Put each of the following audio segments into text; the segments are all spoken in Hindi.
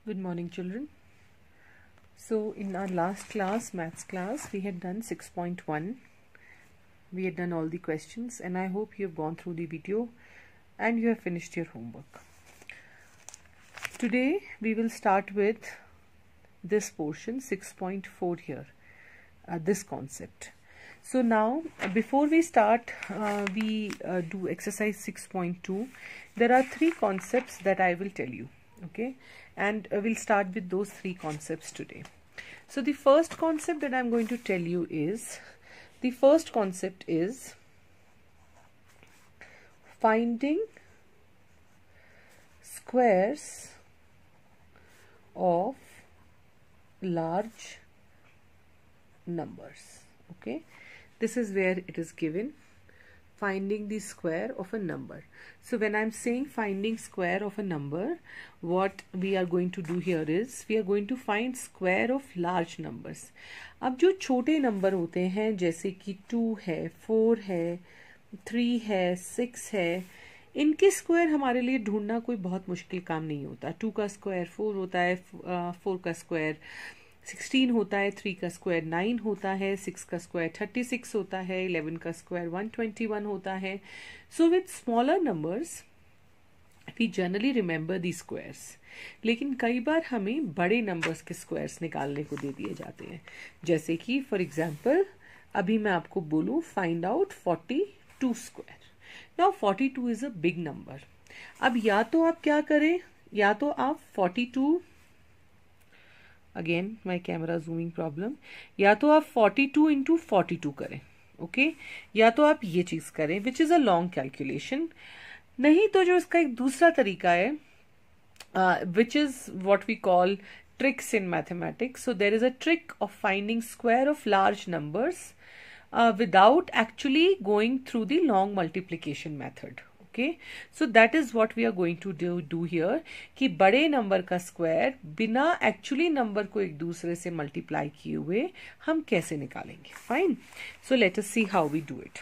Good morning, children. So in our last class, maths class, we had done 6.1. We had done all the questions and I hope you have gone through the video and you have finished your homework. Today we will start with this portion 6.4 here, this concept. So now before we start, we do exercise 6.2. There are three concepts that I will tell you. Okay, and we'll start with those three concepts today. So the first concept that I'm going to tell you is, the first concept is finding squares of large numbers. Okay, this is where it is given, finding the square of a number. So when I'm saying finding square of a number, what we are going to do here is we are going to find square of large numbers. अब जो छोटे नंबर होते हैं जैसे कि 2 है, 4 है, 3 है, 6 है, इनके स्क्वायर हमारे लिए ढूंढना कोई बहुत मुश्किल काम नहीं होता. 2 का स्क्वायर 4 होता है, 4 का स्क्वायर 16 होता है, 3 का स्क्वायर 9 होता है, 6 का स्क्वायर 36 होता है, 11 का स्क्वायर 121 होता है. So with smaller numbers we generally remember the squares. लेकिन कई बार हमें बड़े नंबर्स के स्क्वायर्स निकालने को दे दिए जाते हैं. जैसे कि फॉर एग्जांपल अभी मैं आपको बोलूँ find out 42 square. Now 42 is a big number. अब या तो आप क्या करें, या तो आप 42, again my camera zooming problem, या तो आप 42 इंटू 42 करें. ओके, या तो आप ये चीज करें which is a long calculation. नहीं तो जो इसका एक दूसरा तरीका है which is what we call tricks in mathematics. So there is a trick of finding square of large numbers without actually going through the long multiplication method. Okay, so that is what we are going to do here, कि बड़े नंबर का स्क्वायर बिना एक्चुअली नंबर को एक दूसरे से मल्टीप्लाई किए हुए हम कैसे निकालेंगे. Fine, so let us see how we do it.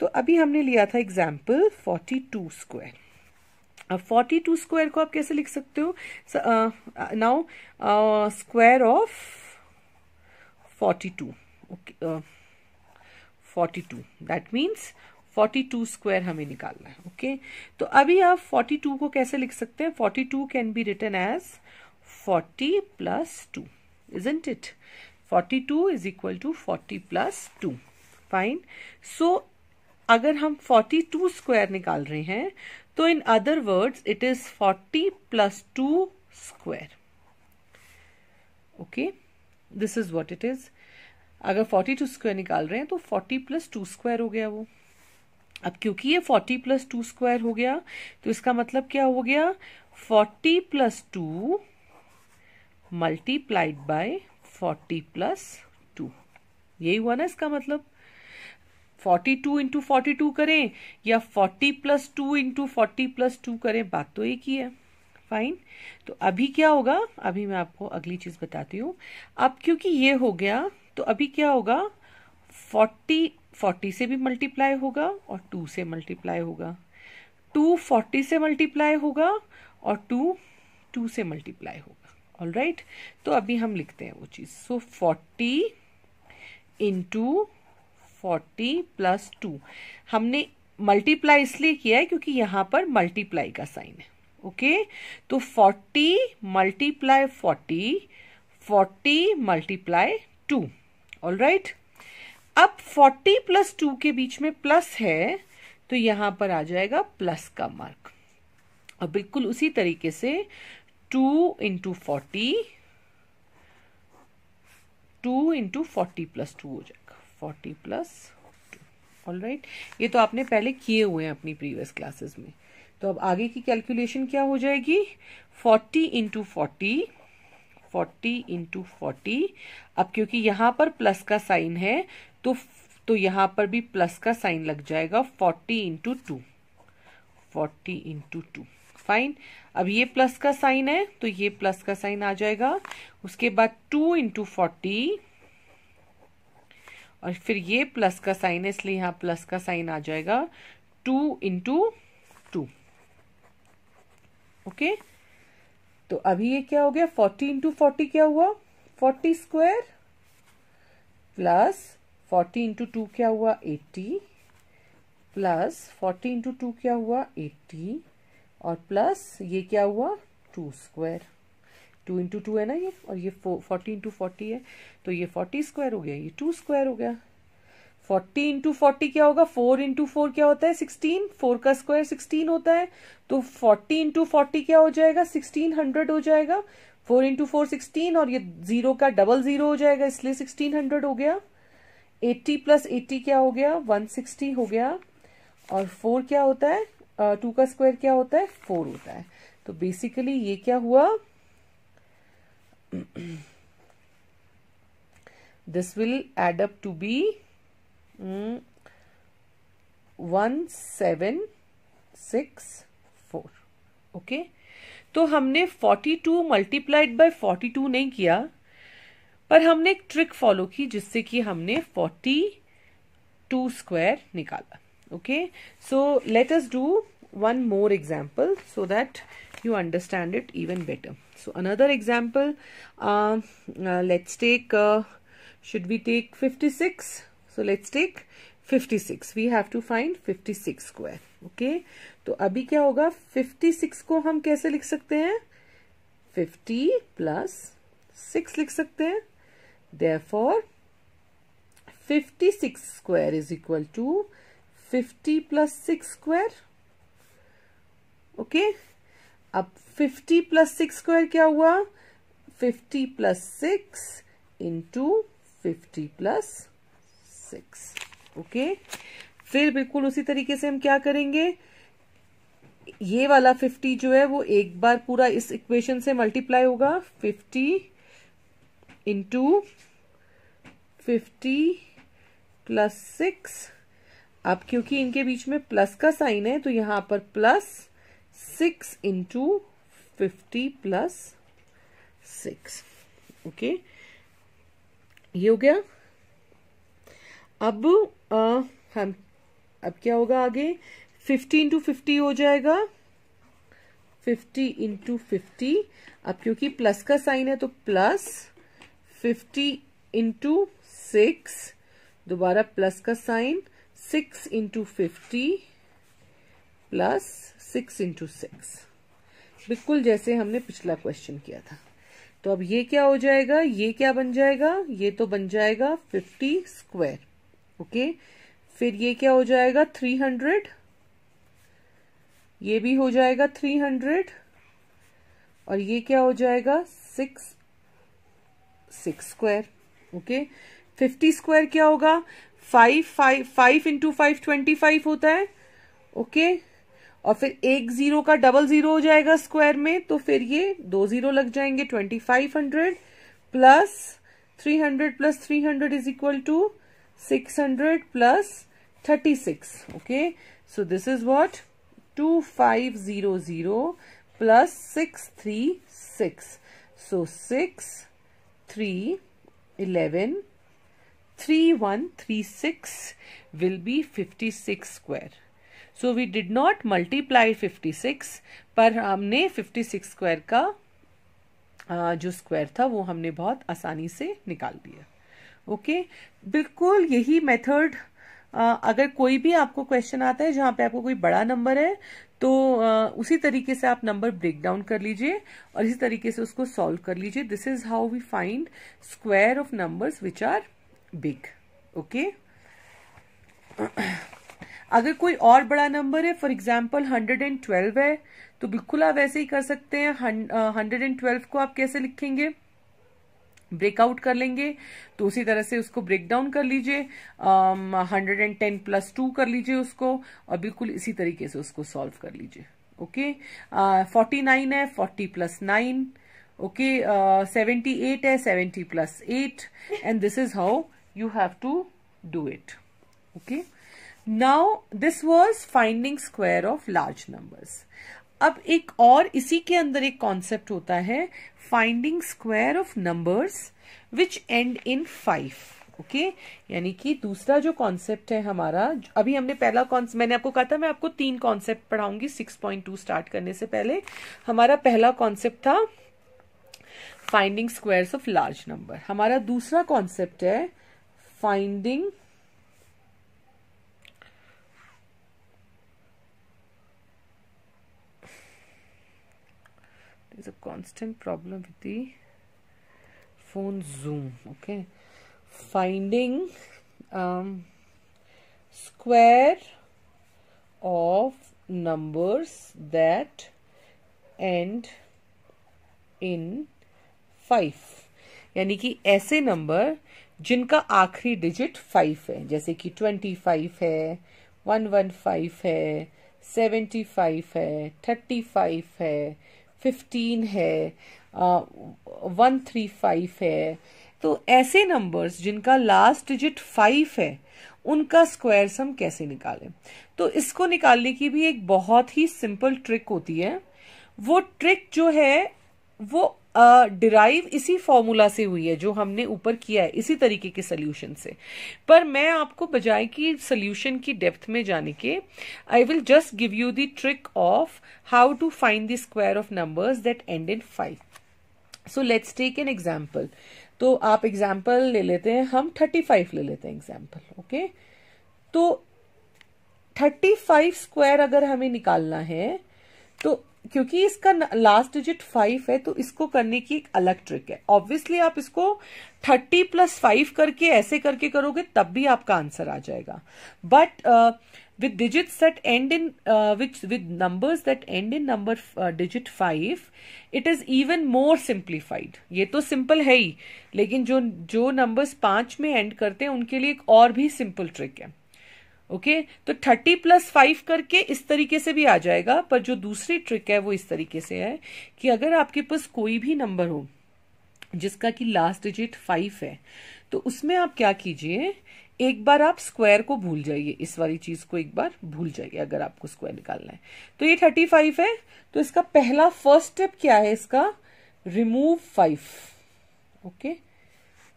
तो अभी हमने लिया था एग्जाम्पल 42 स्क्वायर. अब 42 स्क्वायर को आप कैसे लिख सकते हो. Now square of 42. Okay, 42 that means 42 square हमें निकालना है. ओके, तो अभी आप 42 को कैसे लिख सकते हैं. 42 can be written as 40 plus 2, isn't it. 42 is equal to 40 plus 2. Fine, so अगर हम 42 स्क्वायर निकाल रहे हैं तो in other words it is 40 plus 2 square. Okay, this is what it is. अगर 42 स्क्वायर निकाल रहे हैं तो 40 प्लस 2 स्क्वायर हो गया वो. अब क्योंकि ये 40 प्लस 2 स्क्वायर हो गया तो इसका मतलब क्या हो गया, 40 प्लस 2 मल्टीप्लाइड बाय 40 प्लस 2. यही हुआ ना इसका मतलब. 42 इंटू 42 करें या 40 प्लस 2 इंटू 40 प्लस 2 करें, बात तो एक ही है. फाइन, तो अभी क्या होगा, अभी मैं आपको अगली चीज बताती हूँ. अब क्योंकि ये हो गया तो अभी क्या होगा, 40 से भी मल्टीप्लाई होगा और 2 से मल्टीप्लाई होगा, 2 40 से मल्टीप्लाई होगा और 2 से मल्टीप्लाई होगा. ऑल राइट, तो अभी हम लिखते हैं वो चीज. सो 40 इंटू 40 प्लस 2. हमने मल्टीप्लाई इसलिए किया है क्योंकि यहां पर मल्टीप्लाई का साइन है. ओके, तो 40 मल्टीप्लाई 40 मल्टीप्लाई 2. ऑल राइट, अब 40 प्लस 2 के बीच में प्लस है तो यहां पर आ जाएगा प्लस का मार्क. और बिल्कुल उसी तरीके से 2 इंटू 40 प्लस 2 हो जाएगा 40 प्लस 2. ऑल राइट, ये तो आपने पहले किए हुए हैं अपनी प्रीवियस क्लासेस में. तो अब आगे की कैलकुलेशन क्या हो जाएगी, 40 इंटू 40 इंटू 40. अब क्योंकि यहां पर प्लस का साइन है तो यहां पर भी प्लस का साइन लग जाएगा. 40 इंटू 2. फाइन, अब ये प्लस का साइन है तो ये प्लस का साइन आ जाएगा. उसके बाद 2 इंटू 40 और फिर ये प्लस का साइन है इसलिए यहां प्लस का साइन आ जाएगा. 2 इंटू 2. ओके, तो अभी ये क्या हो गया, 40 इंटू 40 क्या हुआ, 40 स्क्वायर, प्लस 40 इंटू 2 क्या हुआ, 80, प्लस 40 इंटू 2 क्या हुआ, 80, और प्लस ये क्या हुआ, 2 स्क्वायर, 2 इंटू 2 है ना ये, और ये 40 इंटू 40 है, तो ये 40 स्क्वायर हो गया, ये 2 स्क्वायर हो गया। 40 इंटू 40 क्या होगा, 4 इंटू 4 क्या होता है, 16, 4 का स्क्वायर 16 होता है, तो 40 इंटू 40 क्या हो जाएगा, 1600 हो जाएगा। 4 इंटू 4 16, और ये 0 का डबल 0 हो जाएगा, इसलिए 1600 हो गया। 80 प्लस 80 क्या हो गया, 160 हो गया, और 4 क्या होता है, 2 का स्क्वायर क्या होता है, 4 होता है। तो बेसिकली ये क्या हुआ, this will add up to be 1764। Okay, तो हमने 42 मल्टीप्लाइड बाय 42 नहीं किया, पर हमने एक ट्रिक फॉलो की जिससे कि हमने 42 स्क्वायर निकाला। Okay, so let us do one more example so that you understand it even better. So another example, let's take should we take 56? So let's take 56. We have to find 56 square. Okay, तो अभी क्या होगा, 56 को हम कैसे लिख सकते हैं, 50 plus 6 लिख सकते हैं। Therefore 56 square is equal to 50 plus 6 square. Okay, अब 50 प्लस 6 स्क्वायर क्या हुआ, 50 प्लस 6 इंटू 50 प्लस 6। ओके, फिर बिल्कुल उसी तरीके से हम क्या करेंगे, ये वाला 50 जो है वो एक बार पूरा इस इक्वेशन से मल्टीप्लाई होगा, 50 इंटू 50 प्लस 6। अब क्योंकि इनके बीच में प्लस का साइन है तो यहां पर प्लस 6 इंटू 50 प्लस 6। ओके, ये हो गया। अब हम अब क्या होगा आगे, 50 इंटू 50 हो जाएगा, 50 इंटू 50। अब क्योंकि प्लस का साइन है तो प्लस 50 इंटू 6, दोबारा प्लस का साइन, 6 इंटू 50 प्लस 6 इंटू 6, बिल्कुल जैसे हमने पिछला क्वेश्चन किया था। तो अब ये क्या हो जाएगा, ये क्या बन जाएगा, ये तो बन जाएगा 50 स्क्वायर। ओके, फिर ये क्या हो जाएगा 300, ये भी हो जाएगा 300, और ये क्या हो जाएगा 6 स्क्वायर। ओके, 50 स्क्वायर क्या होगा, 5 इंटू 5 25 होता है। ओके, और फिर एक 0 का डबल 0 हो जाएगा स्क्वायर में, तो फिर ये 2 0 लग जाएंगे, 2500 plus 300 plus 300 is equal to 600 plus 36। Okay, so this is what, 2500 plus 636, सो 6 3 11 3136 will be 56 square. So we did not multiply 56, पर हमने 56 स्क्वायर का जो स्क्वायर था वो हमने बहुत आसानी से निकाल दिया। ओके, बिल्कुल यही मेथड, अगर कोई भी आपको क्वेश्चन आता है जहां पे आपको कोई बड़ा नंबर है तो उसी तरीके से आप नंबर ब्रेक डाउन कर लीजिए और इसी तरीके से उसको सॉल्व कर लीजिए। This is how we find square of numbers which are big. Okay, अगर कोई और बड़ा नंबर है, फॉर एग्जाम्पल 112 है, तो बिल्कुल आप ऐसे ही कर सकते हैं। 112 को आप कैसे लिखेंगे, ब्रेकआउट कर लेंगे, तो उसी तरह से उसको ब्रेक डाउन कर लीजिए, 110 प्लस 2 कर लीजिए उसको, और बिल्कुल इसी तरीके से उसको सॉल्व कर लीजिए। ओके, 49 है, 40 प्लस 9, ओके, 78 है, 70 plus 8, and this is how you have to do it. Okay, now this was finding square of large numbers. अब एक और इसी के अंदर एक कॉन्सेप्ट होता है finding square of numbers which end in 5. Okay यानी कि दूसरा जो कॉन्सेप्ट है हमारा, अभी हमने पहला कॉन्सेप्ट, मैंने आपको कहा था मैं आपको 3 कॉन्सेप्ट पढ़ाऊंगी 6.2 स्टार्ट करने से पहले। हमारा पहला कॉन्सेप्ट था finding squares of large number. हमारा दूसरा कॉन्सेप्ट है finding there's a constant problem with the phone zoom. Okay, finding square of numbers that end in 5, यानी कि ऐसे नंबर जिनका आखिरी डिजिट 5 है, जैसे कि 25 है, 115 है, 75 है, 35 है, 15 है, 135 है। तो ऐसे नंबर्स जिनका लास्ट डिजिट 5 है उनका स्क्वायर्स हम कैसे निकालें? तो इसको निकालने की भी एक बहुत ही सिंपल ट्रिक होती है। वो ट्रिक जो है वो डिराइव इसी फॉर्मूला से हुई है जो हमने ऊपर किया है, इसी तरीके के सोल्यूशन से। पर मैं आपको बजाय कि सोल्यूशन की डेप्थ में जाने के, I will just give you the trick of how to find the square of numbers that end in 5। So let's take an example. तो आप एग्जाम्पल ले लेते हैं, हम 35 ले लेते हैं एग्जाम्पल। ओके, तो 35 स्क्वायर अगर हमें निकालना है, तो क्योंकि इसका लास्ट डिजिट 5 है तो इसको करने की एक अलग ट्रिक है। ऑब्वियसली आप इसको 30 + 5 करके ऐसे करके करोगे तब भी आपका आंसर आ जाएगा, but with digits that end in with numbers that end in number digit 5, it is even more simplified। ये तो सिंपल है ही, लेकिन जो नंबर्स 5 में एंड करते हैं उनके लिए एक और भी सिंपल ट्रिक है। ओके, तो 30 + 5 करके इस तरीके से भी आ जाएगा, पर जो दूसरी ट्रिक है वो इस तरीके से है कि अगर आपके पास कोई भी नंबर हो जिसका कि लास्ट डिजिट 5 है, तो उसमें आप क्या कीजिए, एक बार आप स्क्वायर को भूल जाइए, इस वाली चीज को एक बार भूल जाइए अगर आपको स्क्वायर निकालना है। तो ये 35 है, तो इसका पहला फर्स्ट स्टेप क्या है, इसका रिमूव 5। ओके,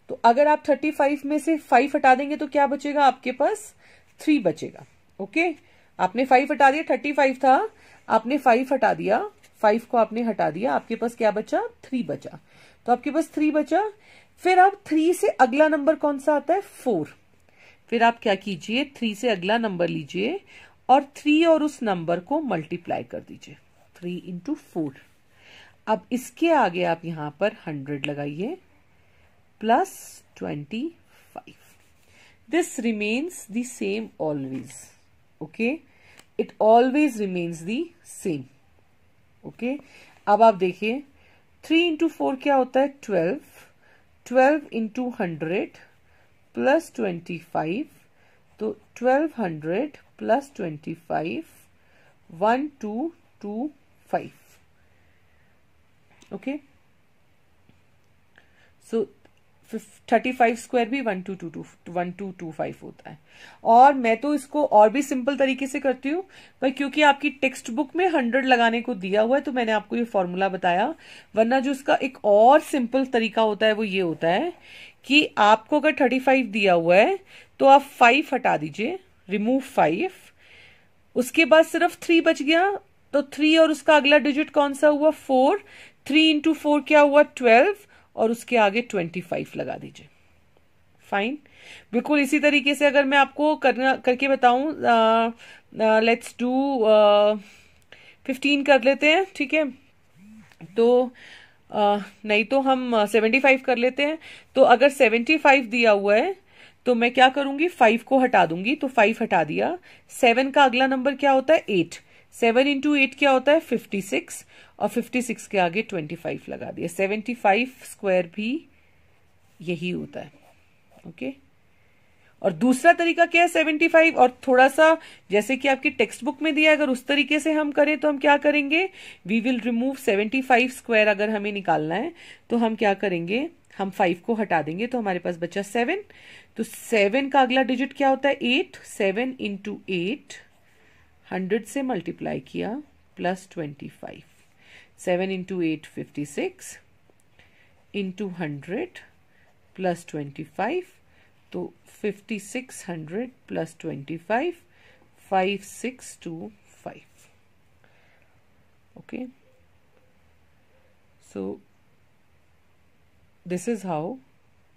तो अगर आप 35 में से 5 हटा देंगे तो क्या बचेगा, आपके पास 3 बचेगा। ओके, आपने 5 हटा दिया, 35 था, आपने 5 हटा दिया, 5 को आपने हटा दिया, आपके पास क्या बचा, 3 बचा। तो आपके पास 3 बचा। फिर अब 3 से अगला नंबर कौन सा आता है, 4। फिर आप क्या कीजिए, 3 से अगला नंबर लीजिए और 3 और उस नंबर को मल्टीप्लाई कर दीजिए, 3 × 4। अब इसके आगे आप यहां पर 100 लगाइए plus 25। This remains the same always. Okay, it always remains the same. Okay, अब आप देखिए 3 × 4 क्या होता है, 12, 12 × 100 प्लस 25, तो 1200 प्लस 25, 1225। ओके, सो 35 स्क्वायर भी 1225 होता है। और मैं तो इसको और भी सिंपल तरीके से करती हूँ भाई, क्योंकि आपकी टेक्स्ट बुक में 100 लगाने को दिया हुआ है तो मैंने आपको ये फॉर्मूला बताया। वरना जो इसका एक और सिंपल तरीका होता है वो ये होता है कि आपको अगर 35 दिया हुआ है तो आप 5 हटा दीजिए, रिमूव 5, उसके बाद सिर्फ 3 बच गया, तो 3 और उसका अगला डिजिट कौन सा हुआ, 4, 3 × 4 क्या हुआ, 12, और उसके आगे 25 लगा दीजिए। फाइन, बिल्कुल इसी तरीके से अगर मैं आपको करके बताऊं, लेट्स डू 15 कर लेते हैं, ठीक है, तो नहीं तो हम 75 कर लेते हैं। तो अगर 75 दिया हुआ है तो मैं क्या करूंगी, 5 को हटा दूंगी, तो 5 हटा दिया। 7 का अगला नंबर क्या होता है, 8, 7 × 8 क्या होता है, 56, और 56 के आगे 25 लगा दिया। 75 स्क्वायर भी यही होता है। ओके, और दूसरा तरीका क्या है, 75 और थोड़ा सा जैसे कि आपकी टेक्स्ट बुक में दिया, अगर उस तरीके से हम करें तो हम क्या करेंगे, वी विल रिमूव 75 स्क्वायर। अगर हमें निकालना है तो हम क्या करेंगे, हम 5 को हटा देंगे, तो हमारे पास बचा 7। तो 7 का अगला डिजिट क्या होता है, 8, 7 × 8, 100 से मल्टीप्लाई किया, प्लस 25, 7 × 8 56, × 100 प्लस 25, तो 5600 plus 25, 5625. Okay, so this is how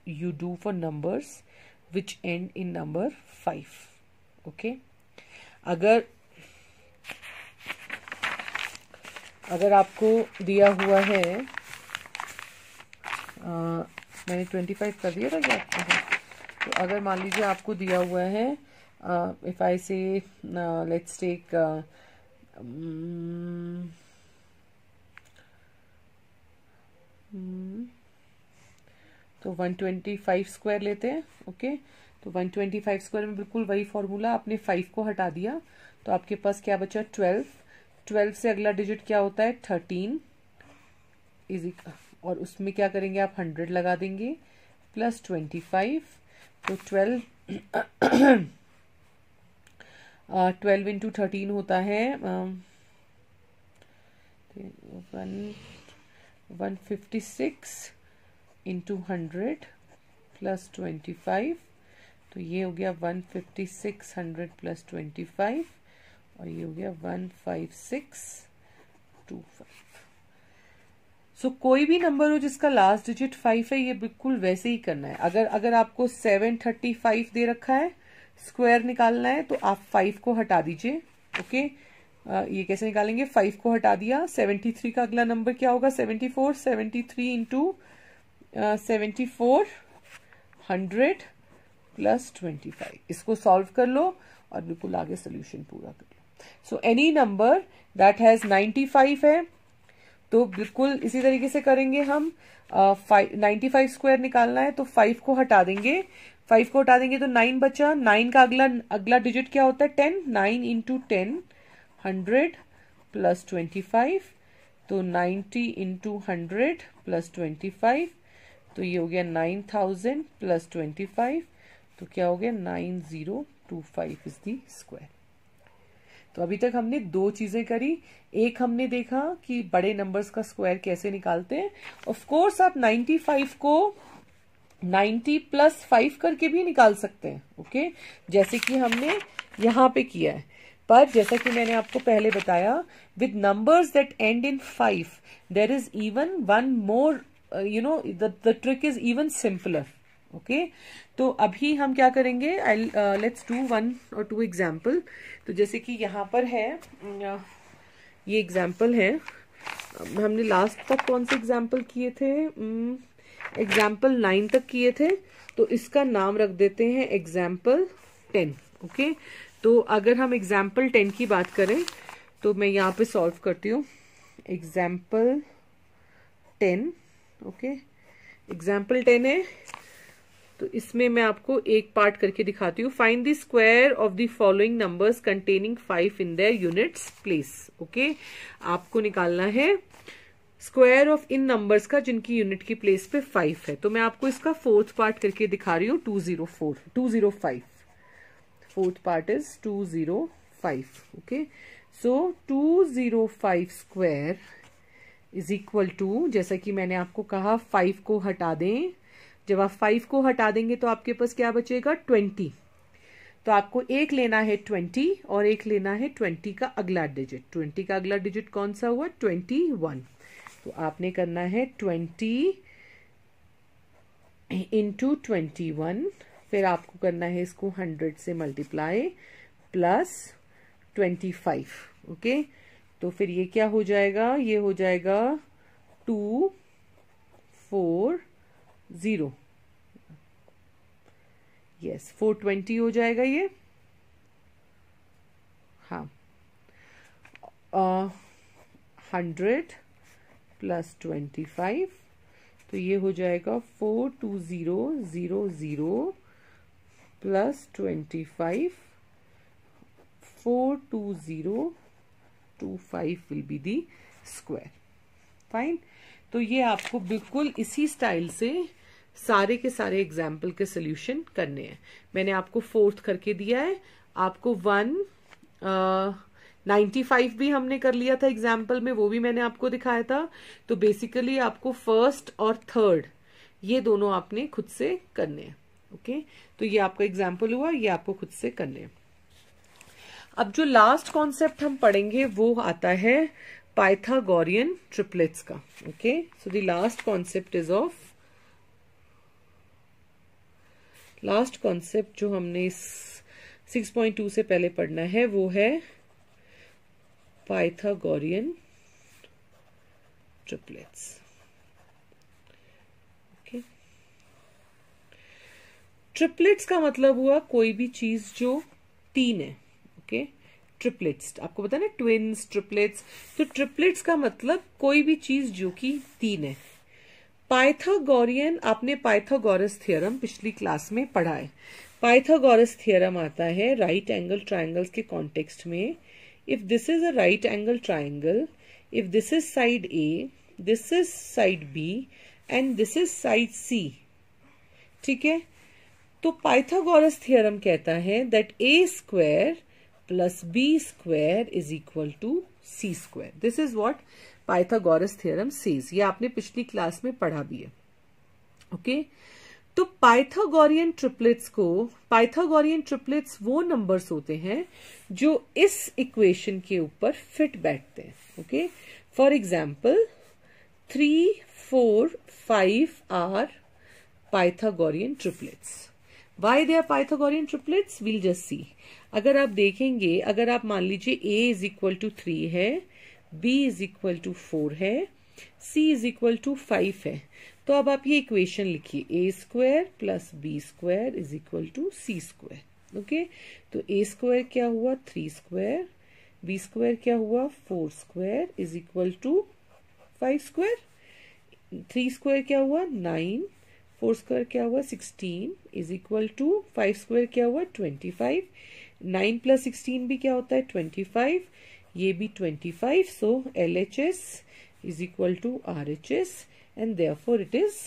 you do for numbers which end in number 5. Okay, अगर आपको दिया हुआ है, मैंने 25 कर दिया था क्या आपको? तो अगर मान लीजिए आपको दिया हुआ है, इफ आई से लेट्स टेक तो 125 स्क्वायर लेते हैं. ओके, तो 125 स्क्वायर में बिल्कुल वही फॉर्मूला, आपने 5 को हटा दिया तो आपके पास क्या बचा? 12. 12 से अगला डिजिट क्या होता है? 13 इज, और उसमें क्या करेंगे आप? 100 लगा देंगे प्लस 25. तो 12 12 इंटू 13 होता है 156 इंटू 100 प्लस 25. तो ये हो गया 156 100 प्लस 25 और ये हो गया 15625. सो कोई भी नंबर हो जिसका लास्ट डिजिट 5 है, ये बिल्कुल वैसे ही करना है. अगर आपको 735 दे रखा है, स्क्वायर निकालना है, तो आप 5 को हटा दीजिए. ओके, ये कैसे निकालेंगे? 5 को हटा दिया. 73 का अगला नंबर क्या होगा? 74. 73 इंटू 74 100 प्लस 25. इसको सॉल्व कर लो और बिल्कुल आगे सोल्यूशन पूरा कर लो. So any number that has 95 है, तो बिल्कुल इसी तरीके से करेंगे हम. 95 स्क्वायर निकालना है तो 5 को हटा देंगे. 5 को हटा देंगे तो 9 बचा. 9 का अगला डिजिट क्या होता है? 10. 9 इंटू 10 100 प्लस 25. तो 90 इंटू 100 प्लस 25. तो ये हो गया 9000 प्लस 25. तो क्या हो गया? 9025 इज दी स्क्वायर. तो अभी तक हमने दो चीजें करी. एक हमने देखा कि बड़े नंबर्स का स्क्वायर कैसे निकालते हैं. ऑफ कोर्स आप 95 को 90 प्लस 5 करके भी निकाल सकते हैं. ओके, जैसे कि हमने यहां पे किया है. पर जैसा कि मैंने आपको पहले बताया, with numbers that end in 5 there is even one more, the trick is even simpler. Okay, तो अभी हम क्या करेंगे? लेट्स डू 1 और 2 एग्जाम्पल. तो जैसे कि यहाँ पर है, ये एग्जाम्पल है. हमने लास्ट तक कौन से एग्जाम्पल किए थे? एग्जाम्पल 9 तक किए थे. तो इसका नाम रख देते हैं एग्जाम्पल 10. ओके, तो अगर हम एग्जाम्पल 10 की बात करें तो मैं यहाँ पे सॉल्व करती हूँ. एग्जाम्पल 10. ओके, एग्जाम्पल 10 है, तो इसमें मैं आपको एक पार्ट करके दिखाती हूँ. Find the square of the following numbers containing 5 in their units place. Okay, आपको निकालना है स्क्वायर ऑफ इन नंबर्स का जिनकी यूनिट की प्लेस पे 5 है. तो मैं आपको इसका फोर्थ पार्ट करके दिखा रही हूँ. 205. Fourth part is 205. Okay, so 205 square is equal to, जैसा कि मैंने आपको कहा 5 को हटा दें. जब आप 5 को हटा देंगे तो आपके पास क्या बचेगा? 20. तो आपको एक लेना है 20 और एक लेना है 20 का अगला डिजिट. 20 का अगला डिजिट कौन सा हुआ? 21. तो आपने करना है 20 इंटू 21. फिर आपको करना है इसको 100 से मल्टीप्लाई प्लस 25. ओके, तो फिर ये क्या हो जाएगा? ये हो जाएगा 240. यस, 420 हो जाएगा ये. हाँ, 100 प्लस 25. तो ये हो जाएगा 42000 plus 25. 42025 will be the square. Fine. तो ये आपको बिल्कुल इसी स्टाइल से सारे के सारे एग्जाम्पल के सोल्यूशन करने हैं. मैंने आपको फोर्थ करके दिया है. आपको 95 भी हमने कर लिया था एग्जाम्पल में, वो भी मैंने आपको दिखाया था. तो बेसिकली आपको फर्स्ट और थर्ड ये दोनों आपने खुद से करने हैं. ओके, तो ये आपका एग्जाम्पल हुआ, ये आपको खुद से करने। अब जो लास्ट कॉन्सेप्ट हम पढ़ेंगे वो आता है पाइथागोरियन ट्रिपलेट्स का। Okay, so the last concept is of, last concept जो हमने इस 6.2 से पहले पढ़ना है वो है पाइथागोरियन ट्रिपलेट्स। ओके, ट्रिपलेट्स का मतलब हुआ कोई भी चीज जो तीन है। ओके, ट्रिपलेट्स आपको पता है ना, ट्विन्स, ट्रिपलेट्स। तो ट्रिपलेट्स का मतलब कोई भी चीज जो कि तीन है। पाइथागोरियन, आपने पाइथागोरस थ्योरम पिछली क्लास में पढ़ा है। पाइथागोरस थ्योरम आता है राइट एंगल ट्रायंगल्स के कॉन्टेक्स्ट में। If this is a right angle triangle, if this is side A, this is side B and this is side C, ठीक है, तो पाइथागोरस थ्योरम कहता है that A square plus B square is equal to C square. This is what Pythagoras theorem says. ये आपने पिछली क्लास में पढ़ा भी है। ओके, तो पाइथागोरियन ट्रिपलेट्स को, पाइथागोरियन ट्रिपलेट्स वो नंबर्स होते हैं जो इस इक्वेशन के ऊपर फिट बैठते हैं। Okay, for example 3, 4, 5 are Pythagorean triplets. Why they are Pythagorean triplets, we'll just see. अगर आप देखेंगे, अगर आप मान लीजिए a इज इक्वल टू 3 है, b इज इक्वल टू 4 है, c इज इक्वल टू 5 है, तो अब आप ये इक्वेशन लिखिए, a square plus B square is equal to C square. Okay, तो a स्क्वायर क्या हुआ 3 स्क्वायर, b स्क्वायर क्या हुआ 4 square is equal to 5 square, 3 square क्या हुआ 9, 4 स्क्वायर क्या हुआ 16 इज इक्वल टू 5 स्क्वायर क्या हुआ 25, 9 प्लस 16 भी क्या होता है 25, ये भी 25, सो LHS is equal to RHS and therefore it is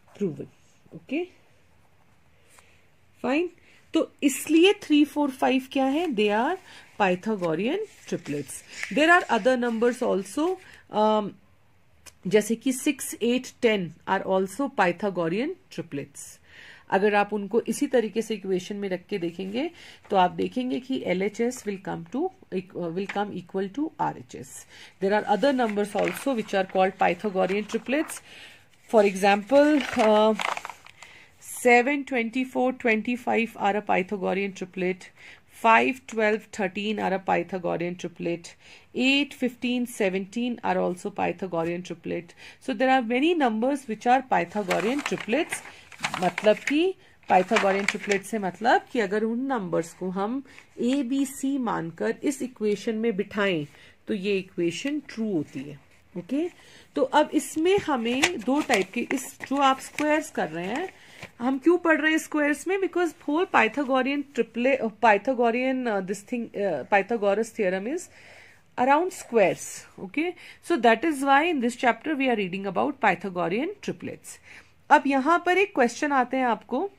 proven. Okay, fine. तो इसलिए 3, 4, 5 क्या है, they are Pythagorean triplets. There are other numbers also, जैसे कि 6, 8, 10 are also Pythagorean triplets. अगर आप उनको इसी तरीके से इक्वेशन में रख के देखेंगे तो आप देखेंगे कि LHS will come equal to RHS. There are other numbers also which are called Pythagorean triplets. For example, 7, 24, 25 are a Pythagorean triplet. 5, 12, 13 are a Pythagorean triplet. 8, 15, 17 are also Pythagorean triplet. So there are many numbers which are Pythagorean triplets. मतलब कि पाइथागोरियन ट्रिपलेट से मतलब कि अगर उन नंबर्स को हम ए बी सी मानकर इस इक्वेशन में बिठाएं तो ये इक्वेशन ट्रू होती है। ओके, तो अब इसमें हमें दो टाइप के, इस जो आप स्क्वायर्स कर रहे हैं, हम क्यों पढ़ रहे हैं स्क्वायर्स में, because whole Pythagorean triplet, Pythagorean Pythagoras theorem is around squares. Okay, so that is why in this chapter we are reading about Pythagorean triplets. अब यहां पर एक क्वेश्चन आते हैं आपको,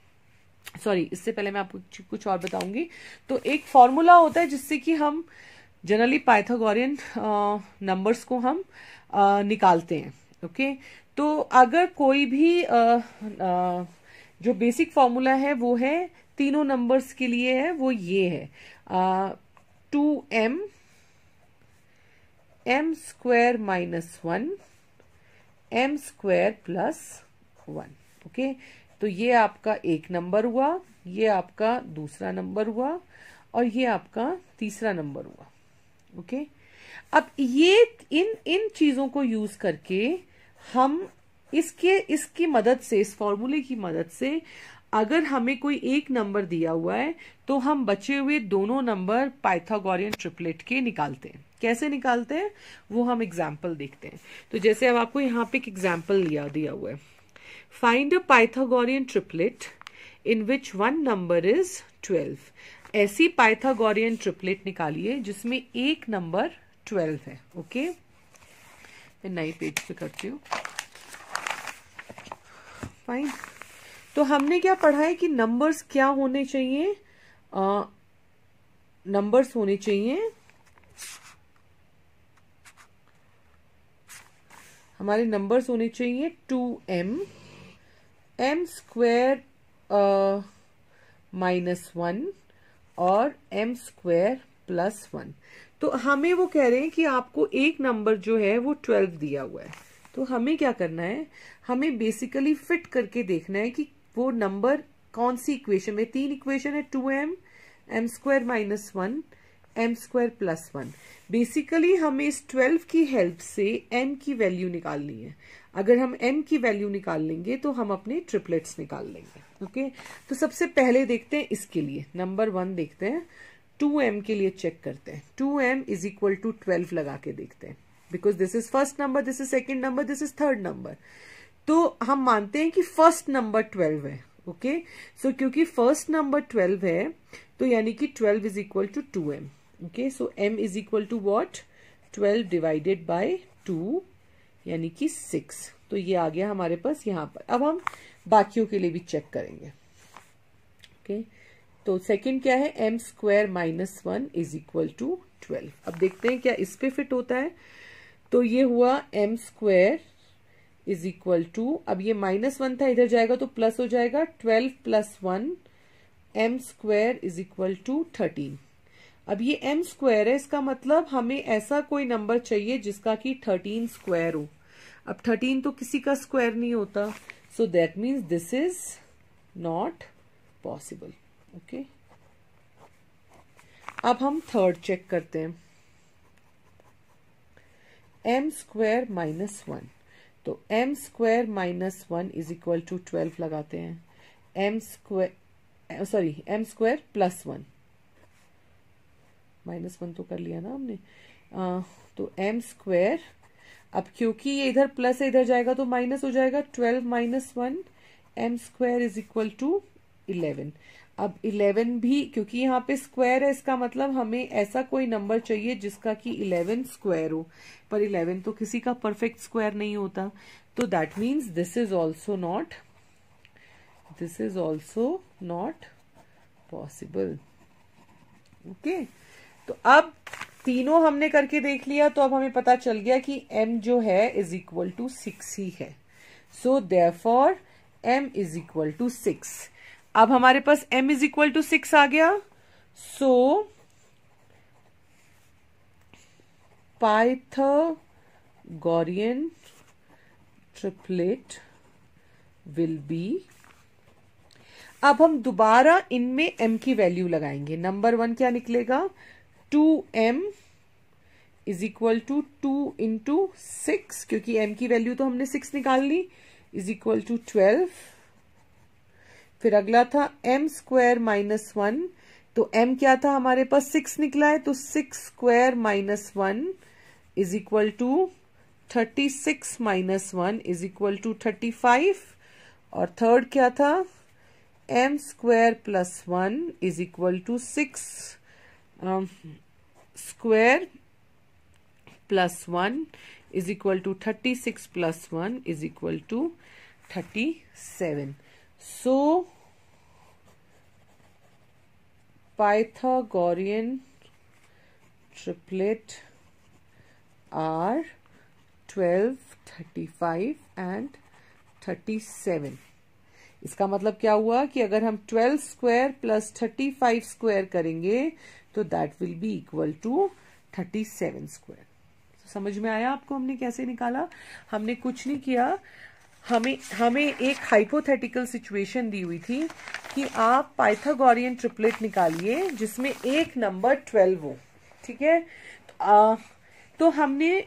सॉरी इससे पहले मैं आपको कुछ और बताऊंगी। तो एक फॉर्मूला होता है जिससे कि हम जनरली पाइथागोरियन नंबर्स को हम निकालते हैं। ओके, तो अगर कोई भी जो बेसिक फॉर्मूला है वो है तीनों नंबर्स के लिए है, वो ये है 2m m square minus 1 m square plus 1। Okay, तो ये आपका एक नंबर हुआ, ये आपका दूसरा नंबर हुआ और ये आपका तीसरा नंबर हुआ। ओके, अब ये इन चीजों को यूज करके हम इसकी मदद से, इस फॉर्मूले की मदद से अगर हमें कोई एक नंबर दिया हुआ है तो हम बचे हुए दोनों नंबर पाइथागोरियन ट्रिपलेट के निकालते हैं। कैसे निकालते हैं वो हम एग्जाम्पल देखते हैं। तो जैसे अब आपको यहाँ पे एक एग्जाम्पल दिया हुआ है, find a Pythagorean triplet in which one number is 12। ऐसी पाइथागोरियन ट्रिपलेट निकालिए जिसमें एक नंबर 12 है। ओके, मैं नई पेज पे करती हूँ। फाइन, तो हमने क्या पढ़ा है कि नंबर्स क्या होने चाहिए, नंबर्स होने चाहिए हमारे, नंबर्स होने चाहिए 2m m स्क्वायर -1 और m स्क्वायर +1। तो हमें वो कह रहे हैं कि आपको एक नंबर जो है वो 12 दिया हुआ है। तो हमें क्या करना है, हमें बेसिकली फिट करके देखना है कि वो नंबर कौन सी इक्वेशन में। 3 इक्वेशन है, 2m, m square -1, m square +1। Basically हमें इस 12 की हेल्प से m की वैल्यू निकालनी है। अगर हम m की वैल्यू निकाल लेंगे तो हम अपने ट्रिपलेट्स निकाल लेंगे। ओके, तो सबसे पहले देखते हैं इसके लिए नंबर 1 देखते हैं। 2m के लिए चेक करते हैं। 2m इज इक्वल टू 12 लगा के देखते हैं, because this is first number, this is second number, this is third number. तो हम मानते हैं कि फर्स्ट नंबर 12 है। ओके, सो क्योंकि फर्स्ट नंबर 12 है तो यानी कि 12 is equal to 2m। Okay, so m is equal to what, 12 divided by 2 यानी कि 6। तो ये आ गया हमारे पास यहाँ पर। अब हम बाकियों के लिए भी चेक करेंगे। ओके, तो सेकंड क्या है, m square -1 is equal to 12। अब देखते हैं क्या इस पे फिट होता है। तो ये हुआ m square is equal to, अब ये -1 था, इधर जाएगा तो प्लस हो जाएगा, 12 + 1 m square is equal to 13। अब ये m स्क्वायर है, इसका मतलब हमें ऐसा कोई नंबर चाहिए जिसका कि 13 स्क्वायर हो। अब 13 तो किसी का स्क्वायर नहीं होता, so that means this is not possible. Okay, अब हम थर्ड चेक करते हैं। m स्क्वायर -1, तो m square -1 is equal to 12 लगाते हैं। m स्क्वायर +1, -1 तो कर लिया ना हमने। तो m स्क्वायर, अब क्योंकि ये इधर प्लस है, इधर जाएगा तो माइनस हो जाएगा, 12 - 1 m square is equal to 11। अब 11 भी, क्योंकि यहाँ पे स्क्वायर है, इसका मतलब हमें ऐसा कोई नंबर चाहिए जिसका कि 11 स्क्वायर हो, पर 11 तो किसी का परफेक्ट स्क्वायर नहीं होता। तो that means this is also not possible. Okay, तो अब तीनों हमने करके देख लिया, तो अब हमें पता चल गया कि m जो है इज इक्वल टू 6 ही है। So therefore m is equal to 6। अब हमारे पास m इज इक्वल टू 6 आ गया। So Pythagorean triplet will be, अब हम दोबारा इनमें m की वैल्यू लगाएंगे। नंबर 1 क्या निकलेगा, 2m is equal to 2 into 6, क्योंकि m की वैल्यू तो हमने 6 निकाल ली, इज इक्वल टू 12। फिर अगला था m स्क्वायर -1, तो m क्या था हमारे पास, 6 निकला है, तो 6 square -1 is equal to 36 - 1 is equal to 35। और थर्ड क्या था, m square +1 is equal to 6 square +1 is equal to 36 + 1 is equal to 37। So Pythagorean triplet are 12, 35 and 37। इसका मतलब क्या हुआ कि अगर हम 12 स्क्वायर + 35 स्क्वायर करेंगे तो that will be equal to 37 square. समझ में आया आपको हमने कैसे निकाला? हमने कुछ नहीं किया, हमें एक हाइपोथेटिकल सिचुएशन दी हुई थी कि आप पाइथागोरियन ट्रिपलेट निकालिए जिसमें एक नंबर 12 हो। ठीक है, तो हमने,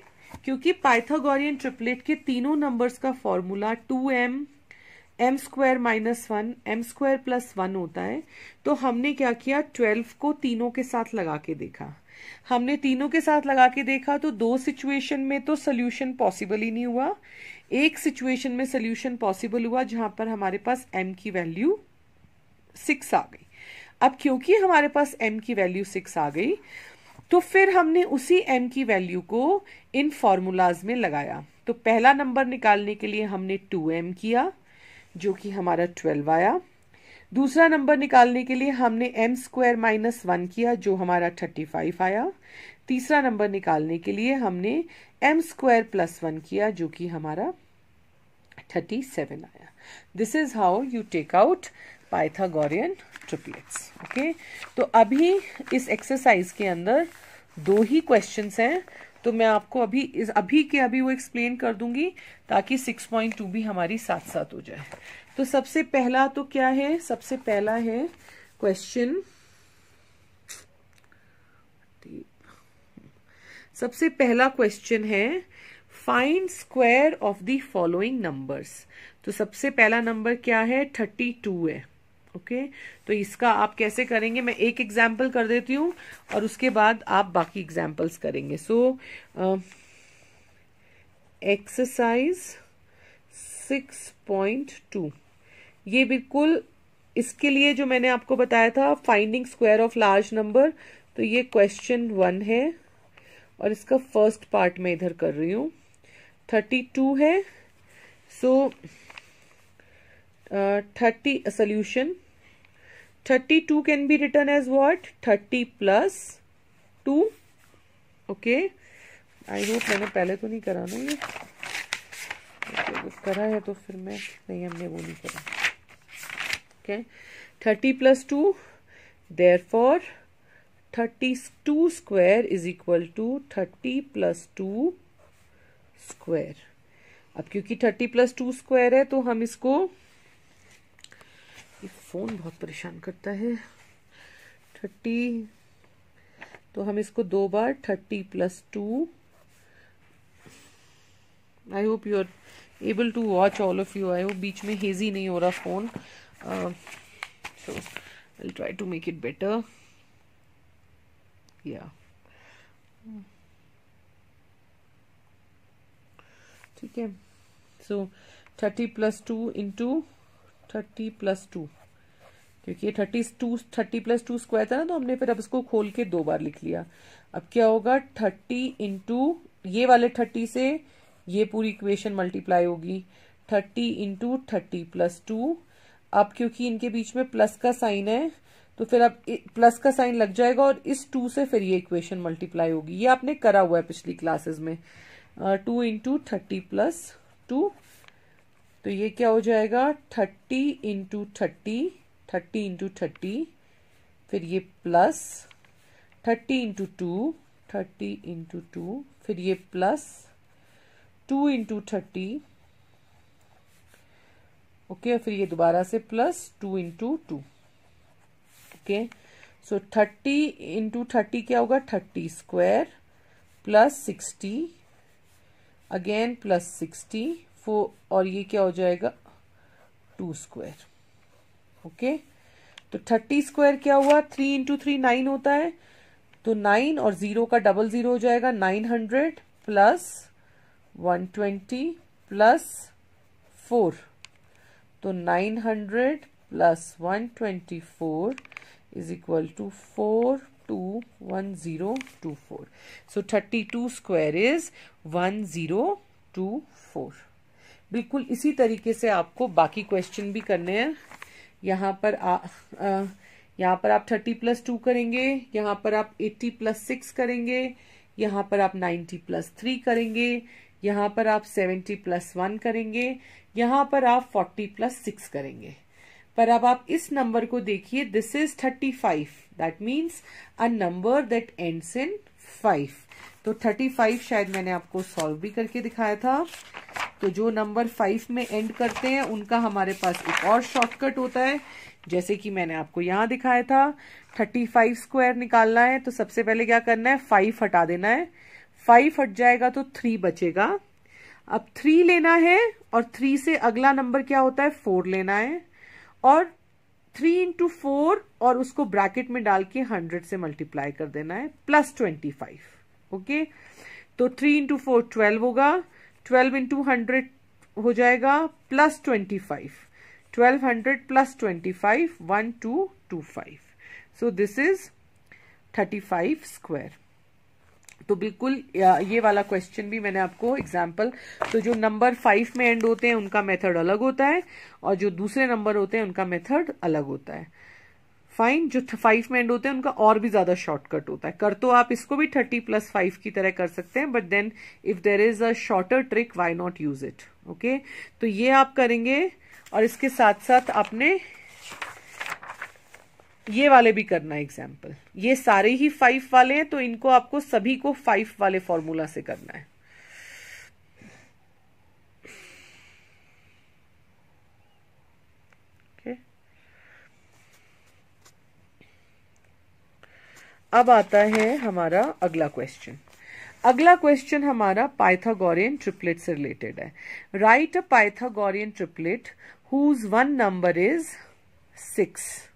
क्योंकि पाइथागोरियन ट्रिपलेट के तीनों नंबर्स का formula 2m, m square -1, m square +1 होता है, तो हमने क्या किया, 12 को तीनों के साथ लगा के देखा। हमने तीनों के साथ लगा के देखा तो दो सिचुएशन में तो सोल्यूशन पॉसिबल ही नहीं हुआ। एक सिचुएशन में सोल्यूशन पॉसिबल हुआ जहां पर हमारे पास m की वैल्यू 6 आ गई। अब क्योंकि हमारे पास m की वैल्यू 6 आ गई तो फिर हमने उसी m की वैल्यू को इन फॉर्मूलाज में लगाया। तो पहला नंबर निकालने के लिए हमने 2m किया जो कि हमारा 12 आया। दूसरा नंबर निकालने के लिए हमने m स्क्वायर -1 किया जो हमारा 35 आया। तीसरा नंबर निकालने के लिए हमने m स्क्वायर +1 किया जो कि हमारा 37 आया. This is how you take out Pythagorean triplets. Okay, तो अभी इस एक्सरसाइज के अंदर 2 ही क्वेश्चंस हैं, तो मैं आपको अभी के अभी वो एक्सप्लेन कर दूंगी ताकि 6.2 भी हमारी साथ साथ हो जाए. तो सबसे पहला तो क्या है, सबसे पहला है क्वेश्चन, सबसे पहला क्वेश्चन है find square of the following numbers. तो सबसे पहला नंबर क्या है, 32 है. ओके, तो इसका आप कैसे करेंगे, मैं एक एग्जाम्पल कर देती हूँ और उसके बाद आप बाकी एग्जाम्पल्स करेंगे. सो एक्सरसाइज 6.2, ये बिल्कुल इसके लिए जो मैंने आपको बताया था finding square of large number, तो ये क्वेश्चन 1 है और इसका फर्स्ट पार्ट मैं इधर कर रही हूँ. 32 है. सो 30 solution 32 can be written as what, 30 plus 2. Okay, I hope मैंने पहले तो नहीं करा ना ये. करा है तो फिर मैं नहीं, हमने वो नहीं करा. Okay, 30 plus 2, therefore 32 square is equal to 30 plus 2 square. अब क्योंकि 30 plus 2 square है तो हम इसको, ये फोन बहुत परेशान करता है, 30, तो हम इसको 2 बार 30 plus 2. I hope you are able to watch, all of you. I hope बीच में हेजी नहीं हो रहा phone. So I will try to make it better. या ठीक है. सो 30 plus 2 इंटू 30 plus 2, क्योंकि ये 30 plus 2 स्क्वायर था ना, तो हमने फिर अब इसको खोल के 2 बार लिख लिया. अब क्या होगा, 30 इंटू ये वाले 30 से ये पूरी इक्वेशन मल्टीप्लाई होगी. 30 इंटू 30 plus 2. अब क्योंकि इनके बीच में प्लस का साइन है तो फिर अब प्लस का साइन लग जाएगा और इस 2 से फिर ये इक्वेशन मल्टीप्लाई होगी. ये आपने करा हुआ है पिछली क्लासेस में. 2 इंटू 30 plus 2, तो ये क्या हो जाएगा, 30 इंटू 30, 30 इंटू 30, फिर ये प्लस 30 इंटू 2, 30 इंटू 2, फिर ये प्लस 2 इंटू 30. ओके, फिर ये दोबारा से प्लस 2 इंटू 2. ओके, सो 30 इंटू 30 क्या होगा, 30 स्क्वायर प्लस 60, अगेन प्लस 60, और ये क्या हो जाएगा, 2 स्क्वायर. ओके, तो 30 स्क्वायर क्या हुआ, 3 इंटू 3 9 होता है, तो 9 और 0 का डबल 0 हो जाएगा, 900 प्लस 120 प्लस 4. तो 900 plus 124 is equal to 421024. So 32 square is 1024. बिल्कुल इसी तरीके से आपको बाकी क्वेश्चन भी करने हैं. यहाँ पर आप 30 plus 2 करेंगे, यहाँ पर आप 80 plus 6 करेंगे, यहाँ पर आप 90 plus 3 करेंगे, यहाँ पर आप 70 plus 1 करेंगे, यहाँ पर आप 40 plus 6 करेंगे. पर अब आप इस नंबर को देखिए, this is 35, that means a number that ends in 5. तो 35 शायद मैंने आपको सॉल्व भी करके दिखाया था. तो जो नंबर 5 में एंड करते हैं उनका हमारे पास एक और शॉर्टकट होता है, जैसे कि मैंने आपको यहाँ दिखाया था. 35 स्क्वायर निकालना है तो सबसे पहले क्या करना है, 5 हटा देना है. 5 हट जाएगा तो 3 बचेगा. अब 3 लेना है और 3 से अगला नंबर क्या होता है, 4 लेना है, और 3 इंटू 4 और उसको ब्रैकेट में डाल के 100 से मल्टीप्लाई कर देना है, प्लस 25. ओके, तो 3 इंटू 4 12 होगा, 12 इंटू 100 हो जाएगा plus 25. 1200 plus 25, 1225. So this is 35 square. तो बिल्कुल ये वाला क्वेश्चन भी मैंने आपको एग्जाम्पल, तो जो नंबर 5 में एंड होते हैं उनका मेथड अलग होता है और जो दूसरे नंबर होते हैं उनका मेथड अलग होता है. फाइन, जो 5 में एंड होते हैं उनका और भी ज्यादा शॉर्टकट होता है। कर तो आप इसको भी 30 + 5 की तरह कर सकते हैं, but then if there is a shorter trick why not use it. Okay, तो ये आप करेंगे और इसके साथ साथ आपने ये वाले भी करना है एग्जाम्पल। ये सारे ही 5 वाले हैं, तो इनको आपको सभी को 5 वाले फॉर्मूला से करना है। अब आता है हमारा अगला क्वेश्चन। अगला क्वेश्चन हमारा पाइथागोरियन ट्रिपलेट से रिलेटेड है। Write a Pythagorean triplet whose one number is 6।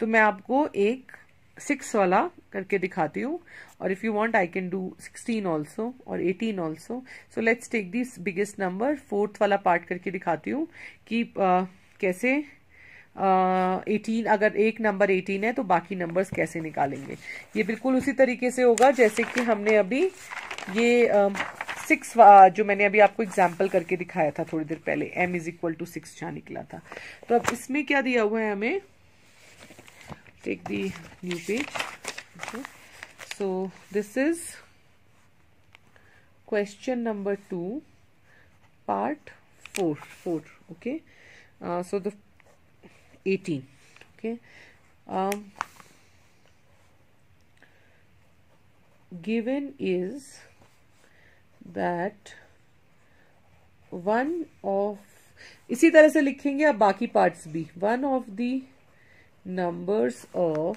तो मैं आपको एक 6 वाला करके दिखाती हूँ, और if you want I can do 16 also और 18 also. So let's take this biggest number. 4th वाला पार्ट करके दिखाती हूँ कि कैसे 18, अगर एक नंबर 18 है तो बाकी नंबर्स कैसे निकालेंगे। ये बिल्कुल उसी तरीके से होगा जैसे कि हमने अभी ये 6 जो मैंने अभी आपको एग्जाम्पल करके दिखाया था थोड़ी देर पहले, m = 6 जहां निकला था। तो अब इसमें क्या दिया हुआ है हमें, take the new page. So this is question number 2 part 4। Okay, so the 18. Okay, given is that one of, इसी तरह से लिखेंगे अब बाकी पार्ट्स भी। one of the numbers of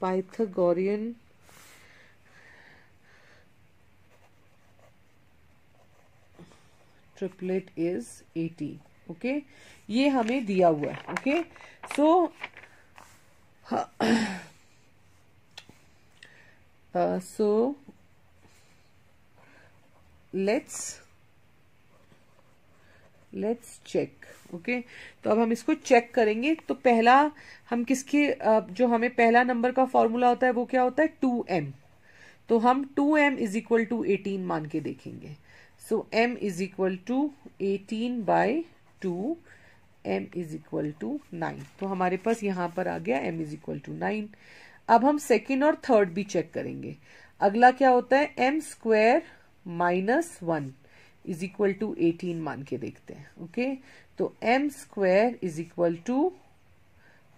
Pythagorean triplet is 18। Okay, ये हमें दिया हुआ है। Okay, so let's check. Okay, तो अब हम इसको चेक करेंगे। तो पहला हम किसके जो हमें पहला नंबर का फॉर्मूला होता है वो क्या होता है, 2m। तो हम 2m = 18 मान के देखेंगे। So m = 18/2, m = 9। तो हमारे पास यहां पर आ गया m = 9। अब हम सेकेंड और थर्ड भी चेक करेंगे। अगला क्या होता है, m² - 1 = 18 मान के देखते हैं। ओके, तो m² =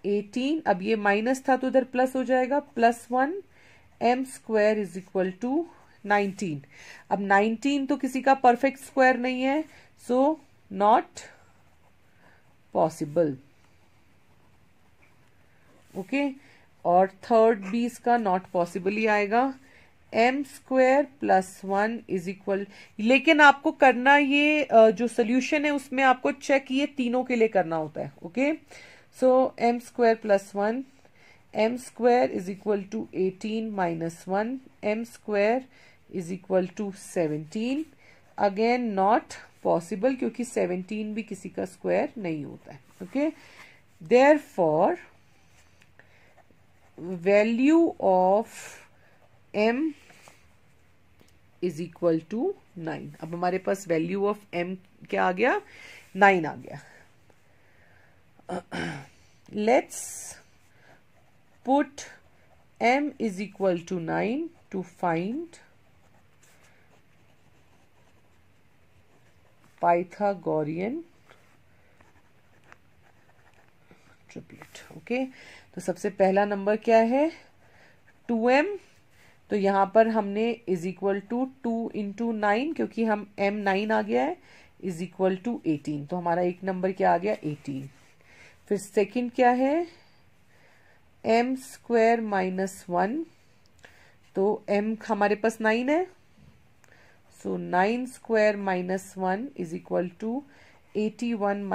18। अब ये माइनस था तो इधर प्लस हो जाएगा, +1 m² = 19। अब 19 तो किसी का परफेक्ट स्क्वायर नहीं है, सो नॉट पॉसिबल। ओके, और थर्ड भी इसका नॉट पॉसिबल ही आएगा। m² + 1 = लेकिन आपको करना ये जो सोल्यूशन है उसमें आपको चेक ये तीनों के लिए करना होता है। Okay, so m² + 1, m² = 18 - 1, m² = 17। Again not possible क्योंकि 17 भी किसी का स्क्वायर नहीं होता है। Okay, therefore value of m = 9। अब हमारे पास वैल्यू ऑफ m क्या आ गया, 9 आ गया। Let's put m = 9 to find Pythagorean triplet. Okay, तो सबसे पहला नंबर क्या है, 2m। तो यहां पर हमने = 2 × 9, क्योंकि हम m 9 आ गया है, = 18। तो हमारा एक नंबर क्या आ गया, 18। फिर सेकंड क्या है, m² - 1। तो m हमारे पास 9 है, सो 9² - 1 = 81 -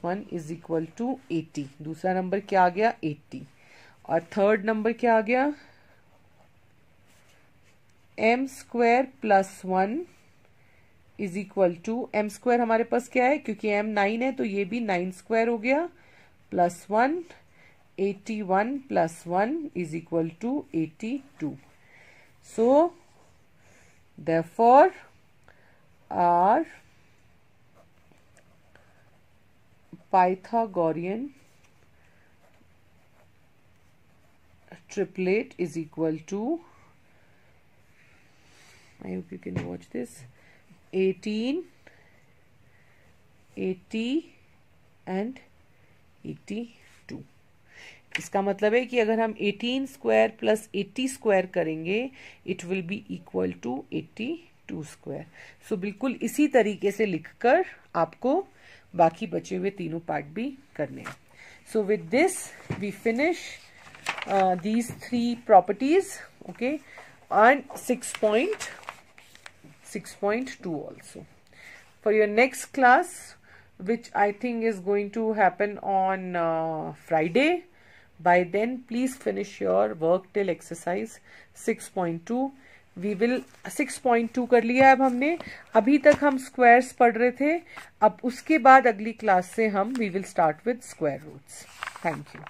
1 = 80। दूसरा नंबर क्या आ गया, 80। और थर्ड नंबर क्या आ गया, m² + 1 = m² हमारे पास क्या है, क्योंकि m 9 है तो ये भी 9² हो गया, +1, 81 + 1 = 82। So therefore our Pythagorean triplet is equal to, I hope you can watch this, 18, 80 and 82. इसका मतलब है कि अगर हम 18 स्क्वायर प्लस 80 स्क्वायर करेंगे it will be equal to 82 square. So बिल्कुल इसी तरीके से लिखकर आपको बाकी बचे हुए तीनों पार्ट भी करने हैं. So with this we finish these 3 properties, okay, and 6.2 also. For your next class, which I think is going to happen on Friday, by then please finish your work till exercise 6.2. We will 6.2 कर लिया अब हमने. अभी तक हम स्क्वायर्स पढ़ रहे थे. अब उसके बाद अगली क्लास से हम we will start with square roots. Thank you.